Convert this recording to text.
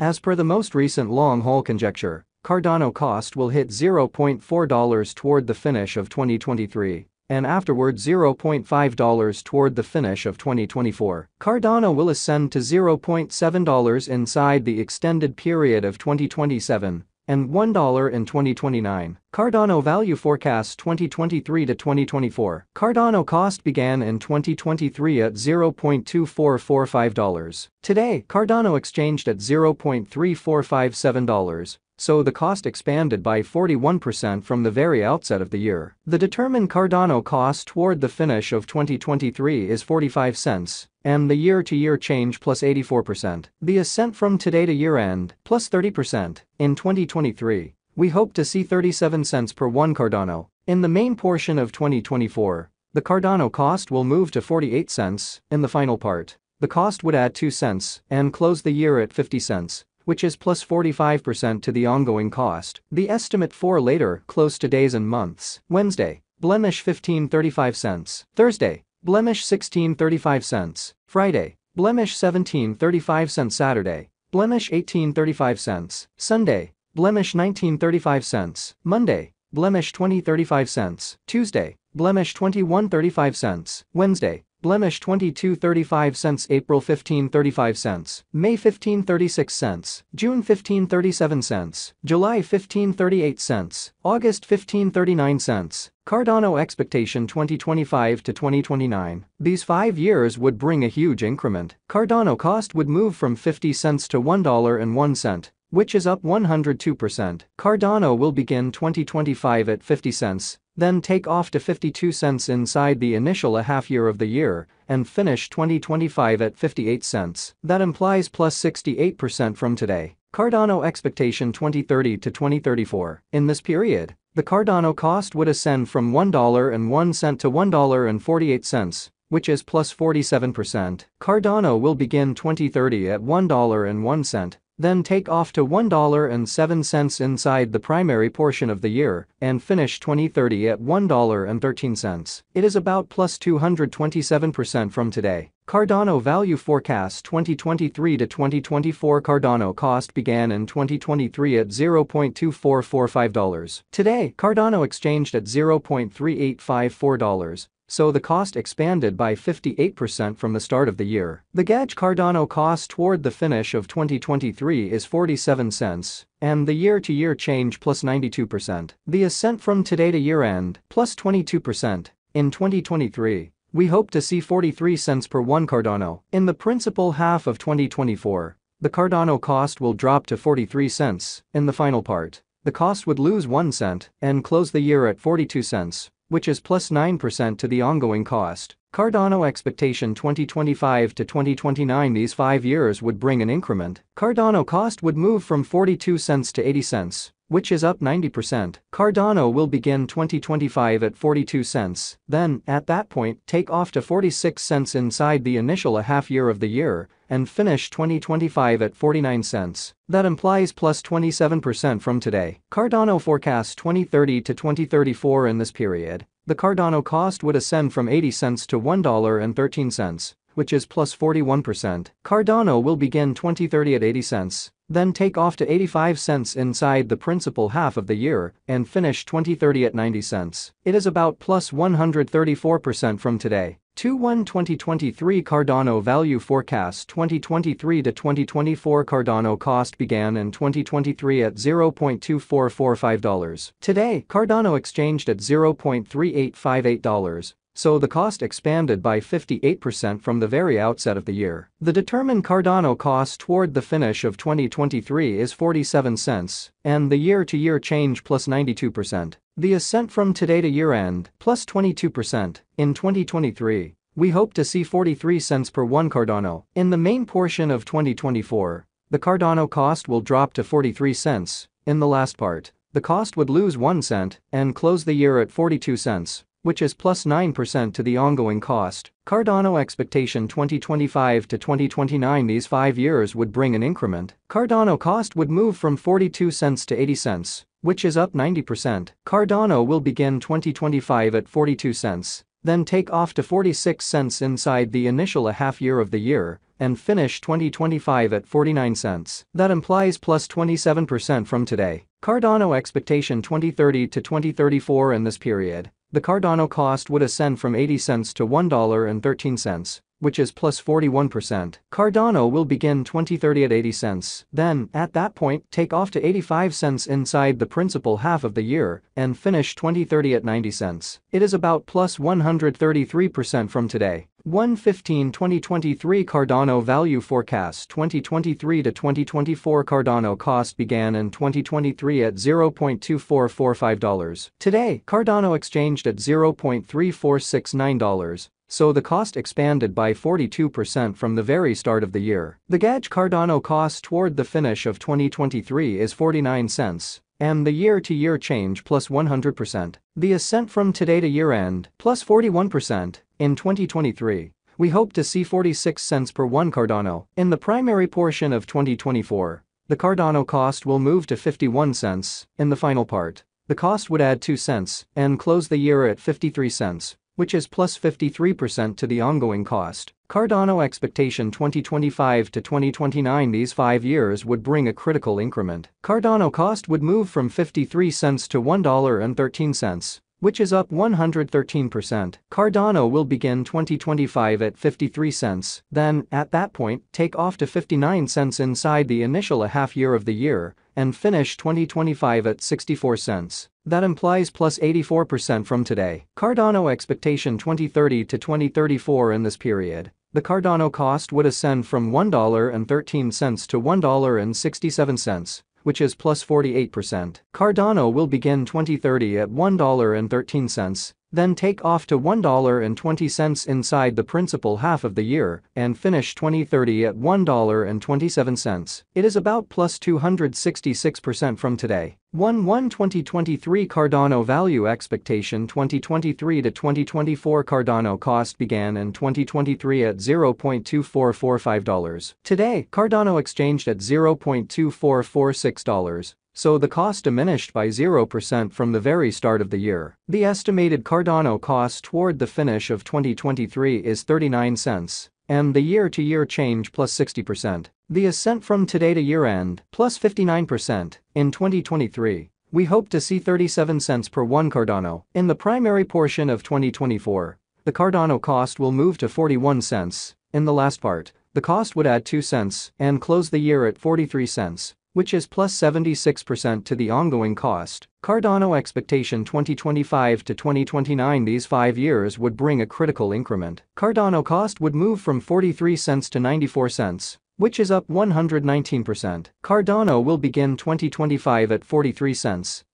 As per the most recent long-haul conjecture, Cardano cost will hit $0.4 toward the finish of 2023, and afterward $0.5 toward the finish of 2024. Cardano will ascend to $0.7 inside the extended period of 2027 and $1 in 2029. Cardano value forecast 2023 to 2024. Cardano cost began in 2023 at $0.2445. Today, Cardano exchanged at $0.3457. So the cost expanded by 41% from the very outset of the year. The determined Cardano cost toward the finish of 2023 is 45 cents, and the year-to-year change plus 84%. The ascent from today to year-end plus 30%. In 2023, we hope to see 37 cents per one Cardano. In the main portion of 2024, the Cardano cost will move to 48 cents. In the final part, the cost would add 2 cents and close the year at 50 cents. Which is plus 45% to the ongoing cost. The estimate for later, close to days and months. Wednesday, blemish 15.35 cents. Thursday, blemish 16.35 cents. Friday, blemish 17.35 cents. Saturday, blemish 18.35 cents. Sunday, blemish 19.35 cents. Monday, blemish 20.35 cents. Tuesday, blemish 21.35 cents. Wednesday, blemish 22.35 cents. April 15.35 cents. May 15.36 cents. June 15.37 cents. July 15.38 cents. August 15.39 cents. Cardano expectation 2025 to 2029. These 5 years would bring a huge increment. Cardano cost would move from 50 cents to $1.01, which is up 102%. Cardano will begin 2025 at 50 cents. Then take off to 52 cents inside the initial half year of the year, and finish 2025 at 58 cents. That implies plus 68% from today. Cardano expectation 2030 to 2034. In this period, the Cardano cost would ascend from $1.01 to $1.48, which is plus 47%. Cardano will begin 2030 at $1.01. Then take off to $1.07 inside the primary portion of the year, and finish 2030 at $1.13. It is about plus 227% from today. Cardano value forecast 2023 to 2024. Cardano cost began in 2023 at $0.2445. Today, Cardano exchanged at $0.3854. So the cost expanded by 58% from the start of the year. The gauge Cardano cost toward the finish of 2023 is 47 cents, and the year-to-year change plus 92%. The ascent from today to year-end plus 22%. In 2023, we hope to see 43 cents per one Cardano. In the principal half of 2024, the Cardano cost will drop to 43 cents. In the final part, the cost would lose 1 cent and close the year at 42 cents. Which is plus 9% to the ongoing cost. Cardano expectation 2025 to 2029. These 5 years would bring an increment. Cardano cost would move from 42 cents to 80 cents, which is up 90%. Cardano will begin 2025 at 42 cents, then, at that point, take off to 46 cents inside the initial half year of the year, and finish 2025 at 49 cents. That implies plus 27% from today. Cardano forecast 2030 to 2034. In this period, the Cardano cost would ascend from 80 cents to $1.13, which is plus 41%. Cardano will begin 2030 at 80 cents, then take off to 85 cents inside the principal half of the year, and finish 2030 at 90 cents. It is about plus 134% from today. 2023 Cardano value forecast 2023 to 2024. Cardano cost began in 2023 at $0.2445. Today, Cardano exchanged at $0.3858. So the cost expanded by 58% from the very outset of the year. The determined Cardano cost toward the finish of 2023 is 47 cents, and the year-to-year change plus 92%. The ascent from today to year-end plus 22%. In 2023, we hope to see 43 cents per one Cardano. In the main portion of 2024, the Cardano cost will drop to 43 cents. In the last part, the cost would lose 1 cent and close the year at 42 cents. Which is plus 9% to the ongoing cost. Cardano expectation 2025 to 2029. These 5 years would bring an increment. Cardano cost would move from 42 cents to 80 cents, which is up 90%. Cardano will begin 2025 at 42 cents, then take off to 46 cents inside the initial half year of the year, and finish 2025 at 49 cents. That implies plus 27% from today. Cardano expectation 2030 to 2034. In this period, the Cardano cost would ascend from 80 cents to $1.13, which is plus 41%. Cardano will begin 2030 at 80 cents. Then, at that point, take off to 85 cents inside the principal half of the year, and finish 2030 at 90 cents. It is about plus 133% from today. 1/15/2023 Cardano value forecast 2023 to 2024 Cardano cost began in 2023 at $0.2445. Today, Cardano exchanged at $0.3469. So the cost expanded by 42% from the very start of the year. The gauge Cardano cost toward the finish of 2023 is 49 cents. And the year-to-year change plus 100%. The ascent from today to year-end plus 41%. In 2023, we hope to see 46 cents per one Cardano. In the primary portion of 2024, the Cardano cost will move to 51 cents. In the final part, the cost would add 2 cents and close the year at 53 cents, which is plus 53% to the ongoing cost. Cardano expectation 2025 to 2029. These 5 years would bring a critical increment. Cardano cost would move from 53 cents to $1.13, which is up 113%. Cardano will begin 2025 at 53 cents, then, at that point, take off to 59 cents inside the initial half year of the year, and finish 2025 at 64 cents. That implies plus 84% from today. Cardano expectation 2030 to 2034. In this period, the Cardano cost would ascend from $1.13 to $1.67, which is plus 48%. Cardano will begin 2030 at $1.13, then take off to $1.20 inside the principal half of the year, and finish 2030 at $1.27. It is about plus 266% from today. 1/1/2023 Cardano value expectation 2023 to 2024 Cardano cost began in 2023 at $0.2445. Today, Cardano exchanged at $0.2446. So the cost diminished by 0% from the very start of the year. The estimated Cardano cost toward the finish of 2023 is 39 cents, and the year-to-year change plus 60%. The ascent from today to year-end plus 59%. In 2023, we hope to see 37 cents per one Cardano. In the primary portion of 2024, the Cardano cost will move to 41 cents. In the last part, the cost would add 2 cents and close the year at 43 cents. Which is plus 76% to the ongoing cost. Cardano expectation 2025 to 2029. These 5 years would bring a critical increment. Cardano cost would move from 43 cents to 94 cents, which is up 119%. Cardano will begin 2025 at 43 cents.